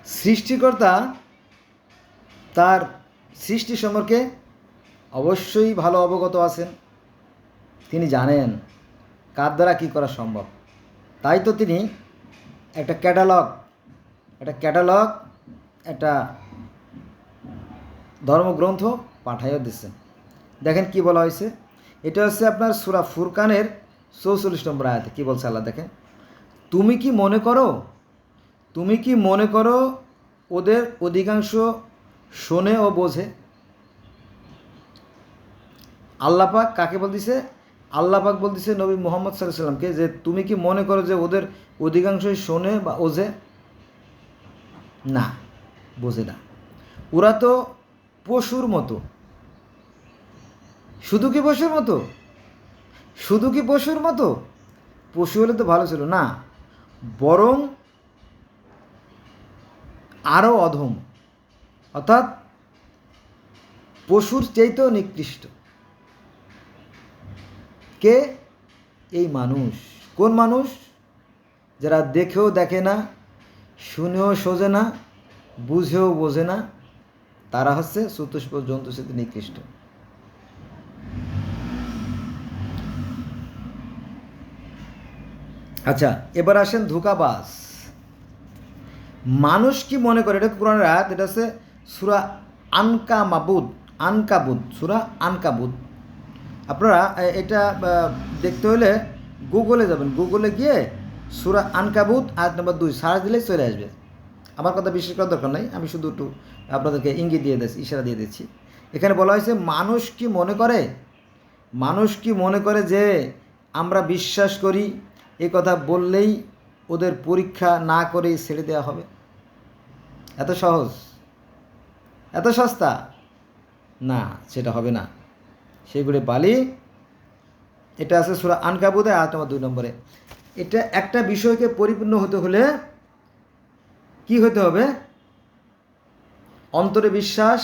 সৃষ্টিকর্তা তার সৃষ্টি সম্পর্কে অবশ্যই ভালো অবগত আছেন। তিনি জানেন কার দ্বারা কী করা সম্ভব। তাই তো তিনি একটা ক্যাটালগ একটা ধর্মগ্রন্থ পাঠাইও দিচ্ছেন। দেখেন কি বলা হয়েছে। এটা হচ্ছে আপনার সূরা ফুরকানের ৪৪ নম্বর আয়াতে কী বলছে আল্লাহ। দেখেন, তুমি কি মনে করো ওদের অধিকাংশ শোনে ও বোঝে। আল্লাপাক কাকে বলতেছে? আল্লাপাক বলতেছে নবী মুহাম্মদ সাল্লাল্লাহু আলাইহি সাল্লামকে যে তুমি কি মনে করো যে ওদের অধিকাংশই শোনে বা ওঝে? না, বোঝে না। ওরা তো পশুর মতো। শুধু কি পশুর মতো? পশু হলে তো ভালো ছিল না, বরং আরও অধম, অর্থাৎ পশুর চাইতেও নিকৃষ্ট। কে? এই মানুষ। কোন মানুষ? যারা দেখেও দেখে না, শুনেও শোঝে না, বুঝেও বোঝে না, তারা হচ্ছে চতুষ্প জন্তুর সাথে নিকৃষ্ট। আচ্ছা, এবার আসেন ধোঁকাবাজ। মানুষ কি মনে করে, এটা কোরআনের আয়াত, এটা হচ্ছে সূরা সূরা আনকাবুত। আপনারা এটা দেখতে হলে গুগলে যাবেন, গুগলে গিয়ে সূরা আনকাবুত আয়াত নম্বর 2 সার্চ দিলেই চলে আসবে। আমার কথা বিশ্বাস করার দরকার নাই, আমি শুধু একটু আপনাদেরকে ইঙ্গিত দিয়ে দিচ্ছি, ইশারা দিয়ে দিচ্ছি। এখানে বলা হয়েছে মানুষ কি মনে করে যে আমরা বিশ্বাস করি, এ কথা বললেই ওদের পরীক্ষা না করেই ছেড়ে দেওয়া হবে? এত সহজ, এত সস্তা? না, সেটা হবে না। সেগুলো বালি। এটা আছে সূরা আনকাবুতে আয়াত নম্বর 2 নম্বরে। এটা একটা বিষয়কে পরিপূর্ণ হতে হলে কি হতে হবে? অন্তরে বিশ্বাস,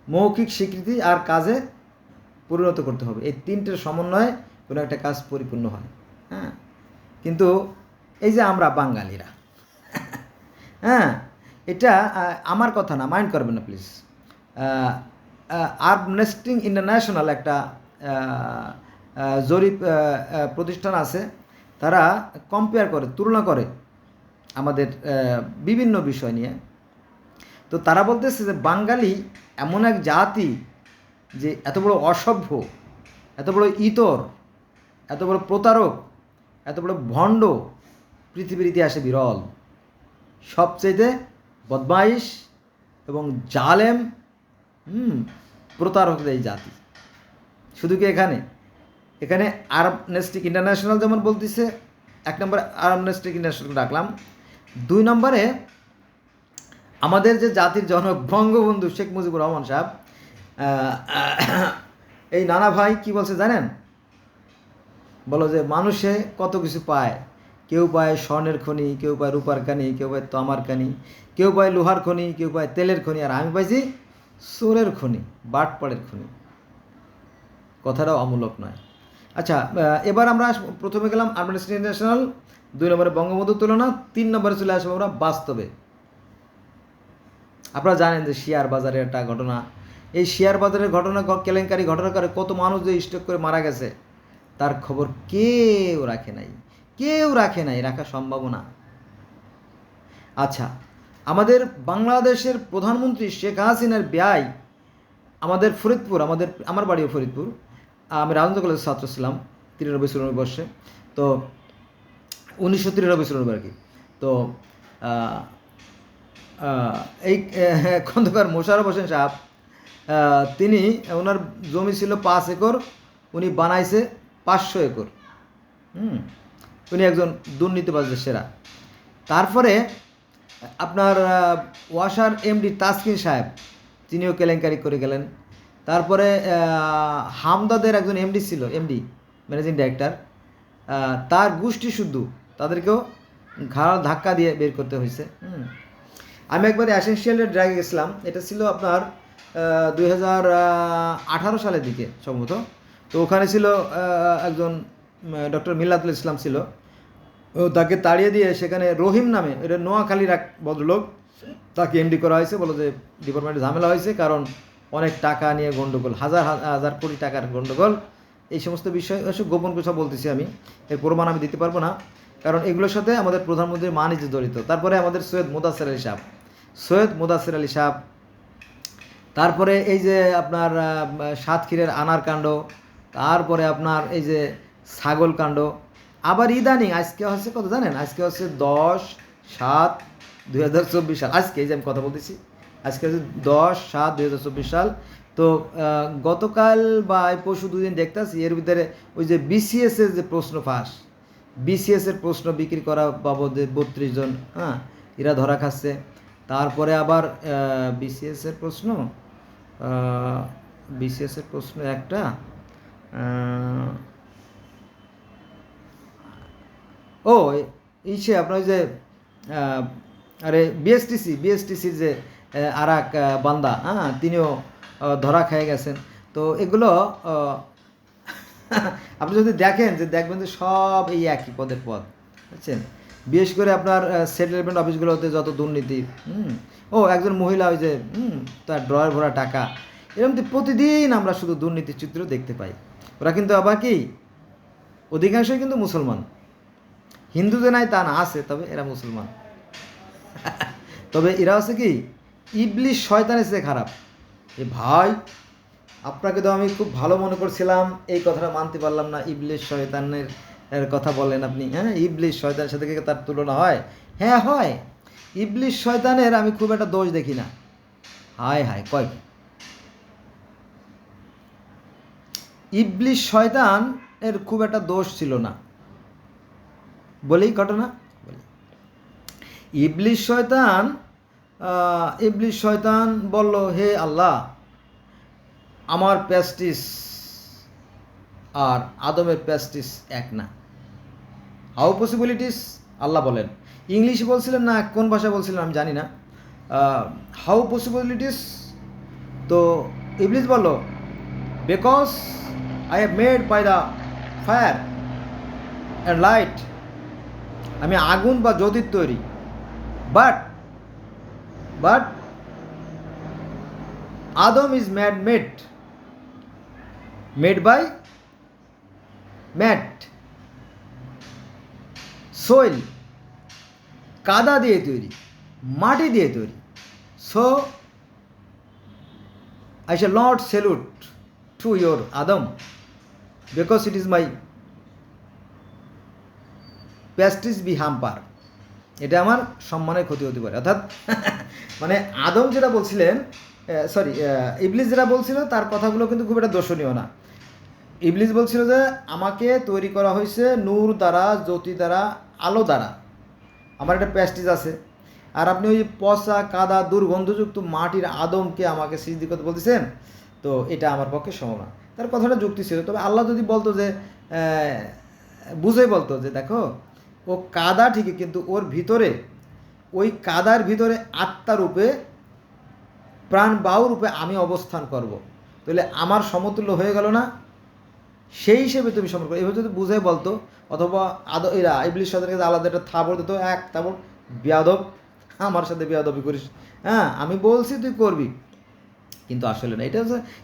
মৌখিক স্বীকৃতি আর কাজে পরিণত করতে হবে। এই তিনটের সমন্বয়ে কোনো একটা কাজ পরিপূর্ণ হয়। হ্যাঁ, কিন্তু এই যে আমরা বাঙালিরা, হ্যাঁ, এটা আমার কথা না, মাইন্ড করবেন না প্লিজ। আমনেস্টি ইন্টারন্যাশনাল একটা জরিপ প্রতিষ্ঠান আছে, তারা কম্পেয়ার করে, তুলনা করে আমাদের বিভিন্ন বিষয় নিয়ে। তো তারা বলতেছে যে বাঙালি এমন এক জাতি যে এত বড় অসভ্য, এত বড় ইতর, এত বড় প্রতারক, এত বড় ভণ্ড পৃথিবীর ইতিহাসে বিরল। সবচেয়ে বদমাইশ এবং জালেম প্রতারকদের এই জাতি। শুধু কি এখানে আমনেস্টি ইন্টারন্যাশনাল যেমন বলতেছে, 1 নম্বরে আমনেস্টি ইন্টারন্যাশনাল রাখলাম, 2 নম্বরে আমাদের যে জাতির জনক বঙ্গবন্ধু শেখ মুজিবুর রহমান সাহেব, এই নানা ভাই কি বলছে জানেন? বলো যে মানুষে কত কিছু পায়। কেউ পায় স্বর্ণের খনি, কেউ পায় রূপার খনি, কেউ পায় তামার খনি, কেউ পায় লোহার খনি, কেউ পায় তেলের খনি, আর আমি পাইছি চোরের খনি, বাটপাড়ের খনি। কথাটাও অমূলক নয়। আচ্ছা, এবার আমরা প্রথমে গেলাম আমনেস্টি ইন্টারন্যাশনাল, 2 নম্বরে বঙ্গবন্ধুর তুলনা, 3 নম্বরে চলে আসবো আমরা বাস্তবে। আপনারা জানেন যে শেয়ার বাজারের একটা ঘটনা, এই শেয়ার বাজারের ঘটনা, কেলেঙ্কারি ঘটনা করে কত মানুষ যে স্ট্রোক করে মারা গেছে, তার খবর কেউ রাখে নাই, রাখা সম্ভব না। আচ্ছা, আমাদের বাংলাদেশের প্রধানমন্ত্রী শেখ হাসিনার ব্যয়, আমাদের ফরিদপুর, আমার বাড়িও ফরিদপুর, আমি রাজেন্দ্র কলেজের ছাত্র ছিলাম 93-94 বর্ষে, তো 1993-94 আর কি। তো এই খন্দকার মোশাররফ হোসেন সাহেব, তিনি, ওনার জমি ছিল 5 একর, উনি বানাইছে 500 একর। উনি একজন দুর্নীতিবাজদের সেরা। তারপরে আপনার ওয়াসার এমডি তাসকিন সাহেব, তিনিও কেলেঙ্কারি করে গেলেন। তারপরে হামদাদের একজন এমডি ছিল, ম্যানেজিং ডাইরেক্টর, তার গোষ্ঠী শুদ্ধ, তাদেরকেও ঘাড় ধাক্কা দিয়ে বের করতে হয়েছে। আমি একবার এসেনশিয়ালের ড্রাগে গেছিলাম, এটা ছিল আপনার 2018 সালের দিকে সম্ভবত। তো ওখানে ছিল একজন ডক্টর মিল্লাতুল ইসলাম ছিল, ও তাকে তাড়িয়ে দিয়ে সেখানে রহিম নামে, এটা নোয়াখালীর এক ভদ্রলোক, তাকে এমডি করা হয়েছে। বলো যে ডিপার্টমেন্টে ঝামেলা হয়েছে, কারণ অনেক টাকা নিয়ে গণ্ডগোল, হাজার হাজার কোটি টাকার গণ্ডগোল। এই সমস্ত বিষয় এসব গোপন কথা বলতেছি আমি, এর প্রমাণ আমি দিতে পারবো না, কারণ এগুলোর সাথে আমাদের প্রধানমন্ত্রীর মা নিজে জড়িত। তারপরে আমাদের সৈয়দ মুদাসের আলী সাহেব, তারপরে এই যে আপনার সাতক্ষীরের আনার কাণ্ড, তারপরে আপনার এই যে ছাগল কাণ্ড। আবার ইদানিং আজকে হচ্ছে কত জানেন, আজকে হচ্ছে 10/7/2024 সাল, আজকে এই যে আমি কথা বলতেছি, আজকে হচ্ছে 10/7/2024 সাল। তো গতকাল বা এই পরশু দুদিন দেখতেছি এর ভিতরে ওই যে বিসিএসের যে প্রশ্ন ফাঁস, বিসিএসের প্রশ্ন বিক্রি করা বাবদে 32 জন, হ্যাঁ, এরা ধরা খাচ্ছে। তারপরে আবার বিসিএসের প্রশ্ন একটা ও ইসে আপনার যে আরে বিএসটিসির যে আর এক বান্দা, হ্যাঁ, তিনিও ধরা খেয়ে গেছেন। তো এগুলো আপনি যদি দেখেন যে দেখবেন যে সব এই একই পদের পদ, বুঝছেন। বিশেষ করে আপনার সেটেলমেন্ট অফিসগুলোতে যত দুর্নীতি, একজন মহিলা ওই যে তার ড্রয়ার ভরা টাকা, এরকম প্রতিদিন আমরা শুধু দুর্নীতির চিত্র দেখতে পাই। ওরা কিন্তু আবার কি অধিকাংশই কিন্তু মুসলমান, হিন্দু যে নাই তা না, আছে, তবে এরা মুসলমান। তবে এরা হচ্ছে কি ইবলিশ শয়তানের চেয়ে খারাপ। এ ভাই, আপনাকে তো আমি খুব ভালো মনে করছিলাম, এই কথাটা মানতে পারলাম না। ইবলিশ শয়তানের কথা বলেন আপনি, হ্যাঁ, ইবলিশ শয়তানের সাথে তার তুলনা হয়? হ্যাঁ হয়। ইবলিশ শয়তানের আমি খুব একটা দোষ দেখি না। হায় হায়, কয় ইবলিশ শয়তান এর খুব একটা দোষ ছিল না বলেই ঘটনা। ইবলিশ শয়তান বলল, হে আল্লাহ, আমার প্যাস্টিস আর আদমের প্যাস্টিস এক না। হাউ পসিবিলিটিস, আল্লাহ বলেন। ইংলিশ বলছিলেন না কোন ভাষা বলছিলেন আমি জানি না। হাউ পসিবিলিটিস, তো ইবলিশ বলল, because I have made by the fire and light, আমি আগুন বা জ্যোতির তৈরি, but Adam is made by mat, soil, কাদা দিয়ে তৈরি, মাটি দিয়ে তৈরি। So I shall not salute to your Adam because it is my prestige be hamper. এটা আমার সম্মানের ক্ষতি হতে পারে। অর্থাৎ মানে আদম যেটা বলছিলেন, ইবলিস যেটা বলছিল তার কথাগুলো কিন্তু খুব একটা দর্শনীয় না। ইবলিস বলছিল যে আমাকে তৈরি করা হয়েছে নূর দ্বারা, জ্যোতি দ্বারা, আলো দ্বারা, আমার একটা প্রেস্টিজ আছে, আর আপনি ওই পচা কাদা দুর্গন্ধযুক্ত মাটির আদমকে আমাকে সিজদি করতে বলতেছেন, তো এটা আমার পক্ষে সম্ভব না। তার কথাটা যুক্তি ছিল। তবে আল্লাহ যদি বলতো যে বুঝে বলতো যে দেখো ও কাদা ঠিকই, কিন্তু ওর ভিতরে, ওই কাদার ভিতরে আত্মা রূপে, প্রাণ বায়ু রূপে আমি অবস্থান করব, তাহলে আমার সমতুল্য হয়ে গেল না? সেই হিসেবে তুমি সম্পর্ক এভাবে যদি বুঝে বলতো, অথবা এরা ইবলিশ সাথে আলাদা একটা থাবড় দিত, এক থাবড়, বেয়াদব, আমার সাথে বেয়াদবি করিস, হ্যাঁ, আমি বলছি তুই করবি, কিন্তু আসলে না।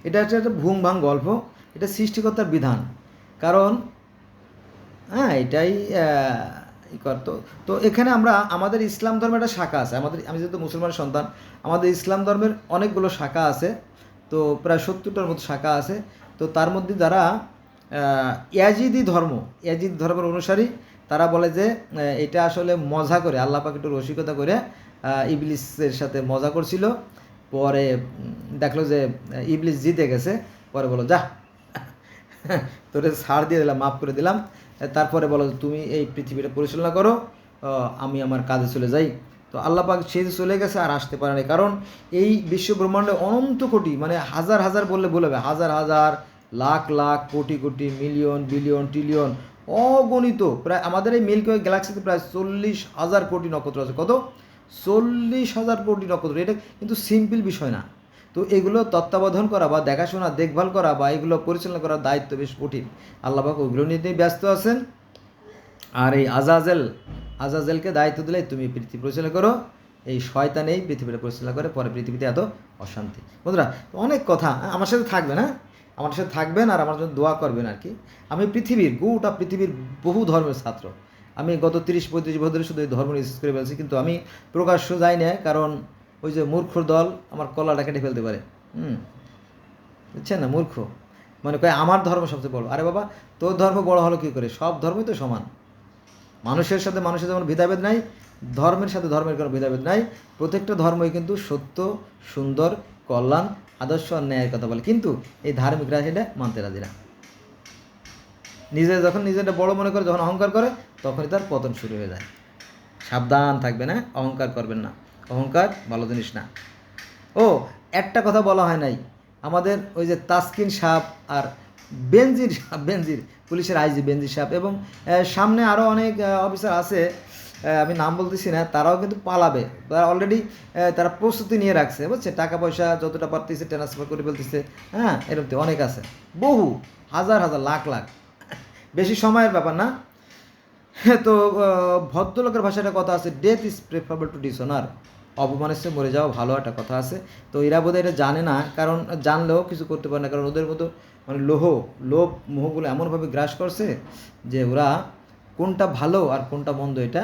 এটা হচ্ছে একটা ভুং ভাং গল্প, এটা সৃষ্টিকর্তার বিধান। কারণ হ্যাঁ, এটাই করতো। তো এখানে আমাদের ইসলাম ধর্মের একটা শাখা আছে। আমি যেহেতু মুসলমানের সন্তান, আমাদের ইসলাম ধর্মের অনেকগুলো শাখা আছে, তো প্রায় 70টার মতো শাখা আছে। তো তার মধ্যে যারা ইয়াজিদি ধর্মের অনুসারী, তারা বলে যে এটা আসলে মজা করে, আল্লাহ পাক একটু রসিকতা করে ইবলিসের সাথে মজা করছিল। পরে দেখলো যে ইবলিস জিতে গেছে, পরে বলো যা তোরে ছাড় দিয়ে দিলাম, মাফ করে দিলাম। তারপরে বলো তুমি এই পৃথিবীটা পরিচালনা করো, আমি আমার কাজে চলে যাই। তো আল্লাহ পাক সে চলে গেছে, আর আসতে পারে না। কারণ এই বিশ্ব ব্রহ্মাণ্ডে অনন্ত কোটি, মানে হাজার হাজার বললে ভুল হবে, হাজার হাজার, lakh lakh, crore crore, million, billion, trillion, অগণিত, প্রায় আমাদের এই মিল্কি ওয়ে গ্যালাক্সিতে প্রায় 40,000 কোটি নক্ষত্র আছে। কত? 40,000 কোটি নক্ষত্র। এটা কিন্তু সিম্পল বিষয় না। তো এগুলো তত্ত্বাবধান করা বা দেখাশোনা, দেখভাল করা বা এগুলো পরিচালনা করার দায়িত্ব বেশ কঠিন। আল্লাহ পাক ওইগুলো নিয়ে ব্যস্ত আছেন। আর এই আজাজেলকে দায়িত্ব দিলে তুমি পৃথিবী পরিচালনা করো, এই শয়তান এই পৃথিবীটা পরিচালনা করে, পরে পৃথিবীতে এত অশান্তি। বন্ধুরা অনেক কথা আমার সাথে থাকবেন, হ্যাঁ আমার সাথে থাকবেন আর আমার জন্য দোয়া করবেন আর কি। আমি গোটা পৃথিবীর বহু ধর্মের ছাত্র। আমি গত 30-35 বছর ধরে শুধু এই ধর্ম রিসার্চ করে ফেলছি, কিন্তু আমি প্রকাশ্য যাই না, কারণ ওই যে মূর্খর দল আমার কলাটা কেটে ফেলতে পারে। বুঝছেন না, মূর্খ মানে কয় আমার ধর্ম সবচেয়ে বড়। আরে বাবা, তোর ধর্ম বড় হলো কী করে? সব ধর্মই তো সমান। মানুষের সাথে মানুষের যেমন ভেদাভেদ নাই, ধর্মের সাথে ধর্মের কোনো ভেদাভেদ নাই। প্রত্যেকটা ধর্মই কিন্তু সত্য, সুন্দর, কল্যাণ, আদর্শ আর ন্যায়ের কথা বলে, কিন্তু এই ধার্মিকরা সেটা মানতে রাজি না। যখন নিজেটা বড় মনে করে, যখন অহংকার করে, তখনই তার পতন শুরু হয়ে যায়। সাবধান থাকবে না, অহংকার করবেন না, অহংকার ভালো জিনিস না। ও একটা কথা বলা হয় নাই, আমাদের ওই যে তাসকিন সাহেব আর বেনজির পুলিশের আইজি বেনজির সাহেব এবং সামনে আরও অনেক অফিসার আছে, আমি নাম বলতেছি না, তারাও কিন্তু পালাবে। তারা অলরেডি তারা প্রস্তুতি নিয়ে রাখছে, বুঝছে, টাকা পয়সা যতটা পারতেছে ট্রান্সফার করে ফেলতেছে। হ্যাঁ, এরকম তো অনেক আছে, বহু হাজার হাজার লাখ লাখ, বেশি সময়ের ব্যাপার না। হ্যাঁ, তো ভদ্রলোকের ভাষায় একটা কথা আছে, death is preferable two dishonour, অপমানের চেয়ে মরে যাওয়া ভালো, একটা কথা আছে। তো এরা বোধহয় এটা জানে না, কারণ জানলেও কিছু করতে পারে না, কারণ ওদের মতো মানে লোভ মোহগুলো এমনভাবে গ্রাস করছে যে ওরা কোনটা ভালো আর কোনটা মন্দ এটা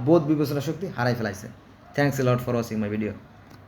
বোধ বিবেচনা শক্তি হারাই ফেলাইছে। Thanks a lot for watching my video.